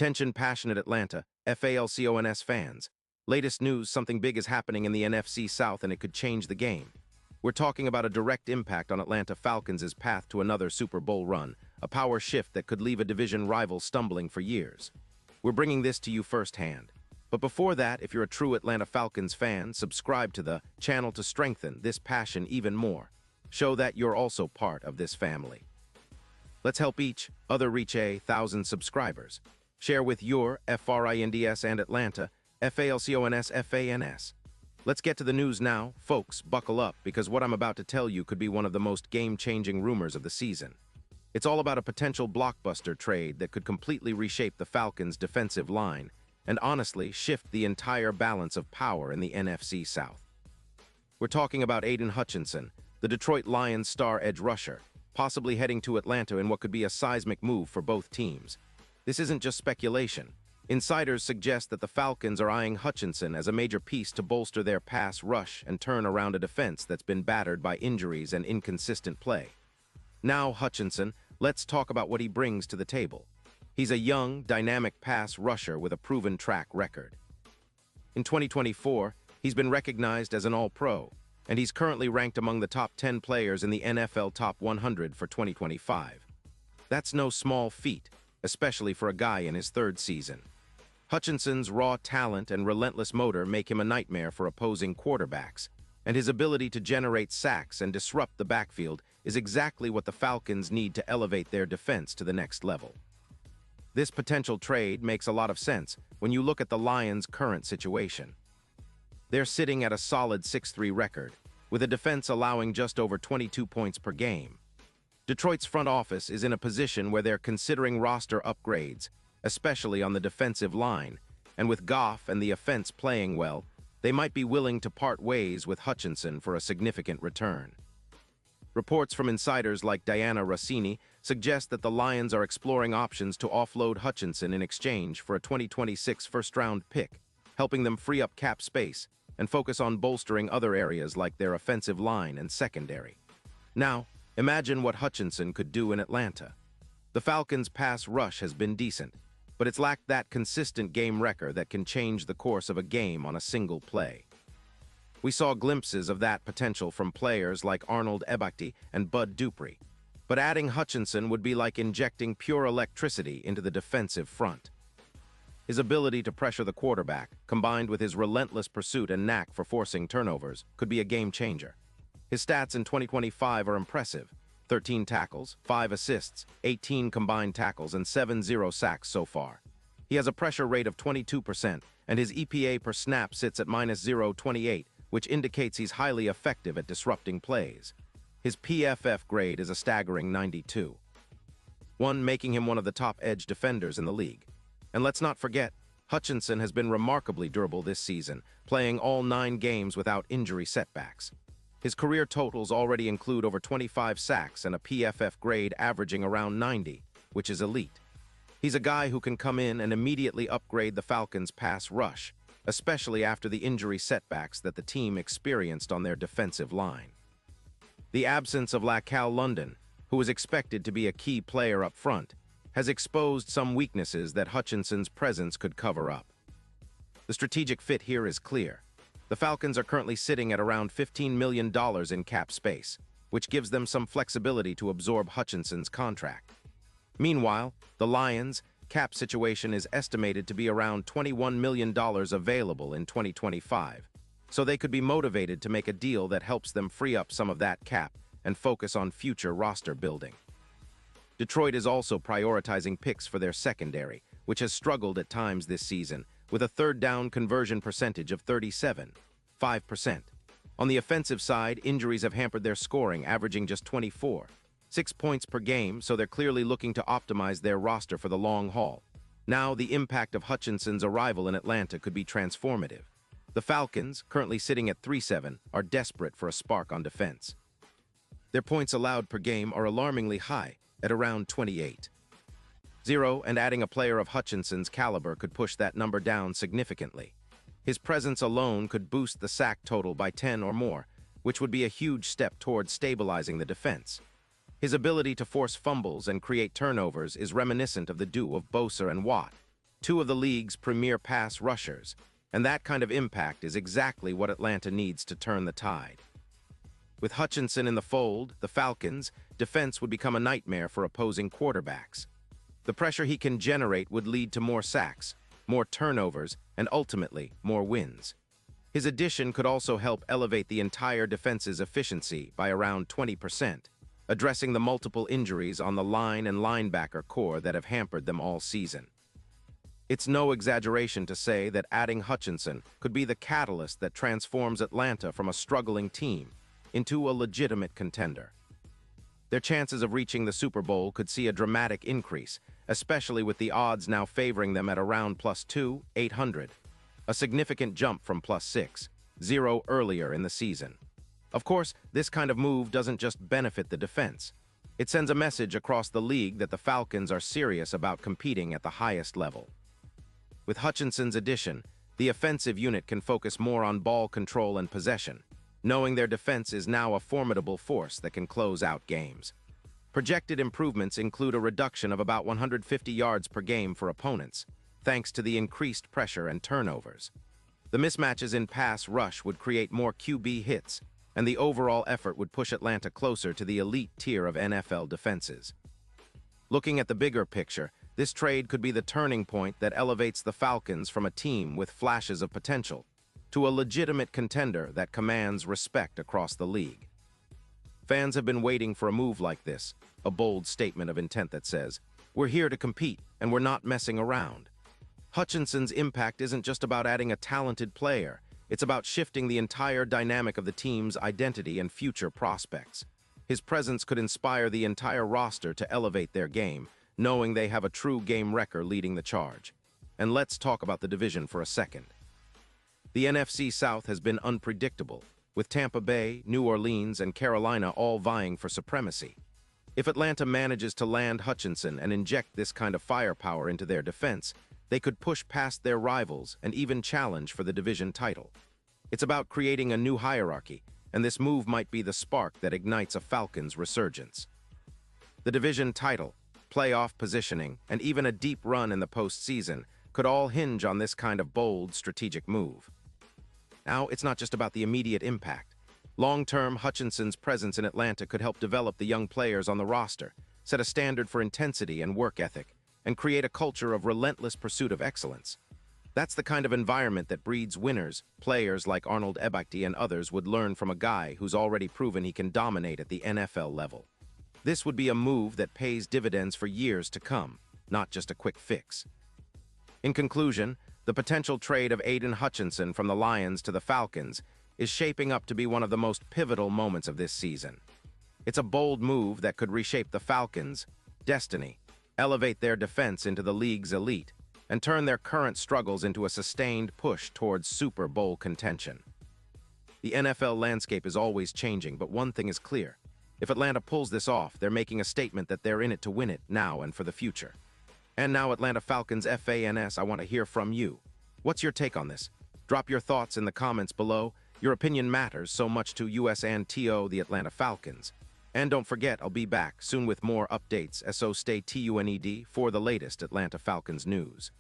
Attention passionate Atlanta, Falcons fans. Latest news, something big is happening in the NFC South and it could change the game. We're talking about a direct impact on Atlanta Falcons' path to another Super Bowl run, a power shift that could leave a division rival stumbling for years. We're bringing this to you firsthand. But before that, if you're a true Atlanta Falcons fan, subscribe to the channel to strengthen this passion even more. Show that you're also part of this family. Let's help each other reach 1,000 subscribers. Share with your FRINDS and Atlanta, FALCONS FANS. Let's get to the news now. Folks, buckle up, because what I'm about to tell you could be one of the most game-changing rumors of the season. It's all about a potential blockbuster trade that could completely reshape the Falcons' defensive line and honestly shift the entire balance of power in the NFC South. We're talking about Aiden Hutchinson, the Detroit Lions star edge rusher, possibly heading to Atlanta in what could be a seismic move for both teams. This isn't just speculation. Insiders suggest that the Falcons are eyeing Hutchinson as a major piece to bolster their pass rush and turn around a defense that's been battered by injuries and inconsistent play. Now, Hutchinson, let's talk about what he brings to the table. He's a young, dynamic pass rusher with a proven track record. In 2024, he's been recognized as an All-Pro, and he's currently ranked among the top 10 players in the NFL Top 100 for 2025. That's no small feat, especially for a guy in his third season. Hutchinson's raw talent and relentless motor make him a nightmare for opposing quarterbacks, and his ability to generate sacks and disrupt the backfield is exactly what the Falcons need to elevate their defense to the next level. This potential trade makes a lot of sense when you look at the Lions' current situation. They're sitting at a solid 6-3 record, with a defense allowing just over 22 points per game. Detroit's front office is in a position where they're considering roster upgrades, especially on the defensive line, and with Goff and the offense playing well, they might be willing to part ways with Hutchinson for a significant return. Reports from insiders like Diana Rossini suggest that the Lions are exploring options to offload Hutchinson in exchange for a 2026 first-round pick, helping them free up cap space and focus on bolstering other areas like their offensive line and secondary. Now, imagine what Hutchinson could do in Atlanta. The Falcons' pass rush has been decent, but it's lacked that consistent game wrecker that can change the course of a game on a single play. We saw glimpses of that potential from players like Arnold Ebakti and Bud Dupree, but adding Hutchinson would be like injecting pure electricity into the defensive front. His ability to pressure the quarterback, combined with his relentless pursuit and knack for forcing turnovers, could be a game-changer. His stats in 2025 are impressive: 13 tackles, 5 assists, 18 combined tackles, and 7 sacks so far. He has a pressure rate of 22%, and his EPA per snap sits at -0.28, which indicates he's highly effective at disrupting plays. His PFF grade is a staggering 92, making him one of the top edge defenders in the league. And let's not forget, Hutchinson has been remarkably durable this season, playing all 9 games without injury setbacks. His career totals already include over 25 sacks and a PFF grade averaging around 90, which is elite. He's a guy who can come in and immediately upgrade the Falcons' pass rush, especially after the injury setbacks that the team experienced on their defensive line. The absence of Lacal London, who is expected to be a key player up front, has exposed some weaknesses that Hutchinson's presence could cover up. The strategic fit here is clear. The Falcons are currently sitting at around $15 million in cap space, which gives them some flexibility to absorb Hutchinson's contract. Meanwhile, the Lions' cap situation is estimated to be around $21 million available in 2025, so they could be motivated to make a deal that helps them free up some of that cap and focus on future roster building. Detroit is also prioritizing picks for their secondary, which has struggled at times this season, with a third down conversion percentage of 37.5%. On the offensive side, injuries have hampered their scoring, averaging just 24.6 points per game, so they're clearly looking to optimize their roster for the long haul. Now, the impact of Hutchinson's arrival in Atlanta could be transformative. The Falcons, currently sitting at 3-7, are desperate for a spark on defense. Their points allowed per game are alarmingly high, at around 28. And adding a player of Hutchinson's caliber could push that number down significantly. His presence alone could boost the sack total by 10 or more, which would be a huge step towards stabilizing the defense. His ability to force fumbles and create turnovers is reminiscent of the duo of Bosa and Watt, two of the league's premier pass rushers, and that kind of impact is exactly what Atlanta needs to turn the tide. With Hutchinson in the fold, the Falcons' defense would become a nightmare for opposing quarterbacks. The pressure he can generate would lead to more sacks, more turnovers, and ultimately, more wins. His addition could also help elevate the entire defense's efficiency by around 20%, addressing the multiple injuries on the line and linebacker core that have hampered them all season. It's no exaggeration to say that adding Hutchinson could be the catalyst that transforms Atlanta from a struggling team into a legitimate contender. Their chances of reaching the Super Bowl could see a dramatic increase, especially with the odds now favoring them at around +2, 800, a significant jump from +6, 0 earlier in the season. Of course, this kind of move doesn't just benefit the defense. It sends a message across the league that the Falcons are serious about competing at the highest level. With Hutchinson's addition, the offensive unit can focus more on ball control and possession, knowing their defense is now a formidable force that can close out games. Projected improvements include a reduction of about 150 yards per game for opponents, thanks to the increased pressure and turnovers. The mismatches in pass rush would create more QB hits, and the overall effort would push Atlanta closer to the elite tier of NFL defenses. Looking at the bigger picture, this trade could be the turning point that elevates the Falcons from a team with flashes of potential to a legitimate contender that commands respect across the league. Fans have been waiting for a move like this, a bold statement of intent that says, "We're here to compete, and we're not messing around." Hutchinson's impact isn't just about adding a talented player, it's about shifting the entire dynamic of the team's identity and future prospects. His presence could inspire the entire roster to elevate their game, knowing they have a true game wrecker leading the charge. And let's talk about the division for a second. The NFC South has been unpredictable, with Tampa Bay, New Orleans, and Carolina all vying for supremacy. If Atlanta manages to land Hutchinson and inject this kind of firepower into their defense, they could push past their rivals and even challenge for the division title. It's about creating a new hierarchy, and this move might be the spark that ignites a Falcons resurgence. The division title, playoff positioning, and even a deep run in the postseason could all hinge on this kind of bold, strategic move. Now, it's not just about the immediate impact. Long-term, Hutchinson's presence in Atlanta could help develop the young players on the roster, set a standard for intensity and work ethic, and create a culture of relentless pursuit of excellence. That's the kind of environment that breeds winners. Players like Arnold Ebachty and others would learn from a guy who's already proven he can dominate at the NFL level. This would be a move that pays dividends for years to come, not just a quick fix. In conclusion, the potential trade of Aiden Hutchinson from the Lions to the Falcons is shaping up to be one of the most pivotal moments of this season. It's a bold move that could reshape the Falcons' destiny, elevate their defense into the league's elite, and turn their current struggles into a sustained push towards Super Bowl contention. The NFL landscape is always changing, but one thing is clear. If Atlanta pulls this off, they're making a statement that they're in it to win it now and for the future. And now, Atlanta Falcons fans, I want to hear from you. What's your take on this? Drop your thoughts in the comments below. Your opinion matters so much to us and to the Atlanta Falcons. And don't forget, I'll be back soon with more updates, so stay tuned for the latest Atlanta Falcons news.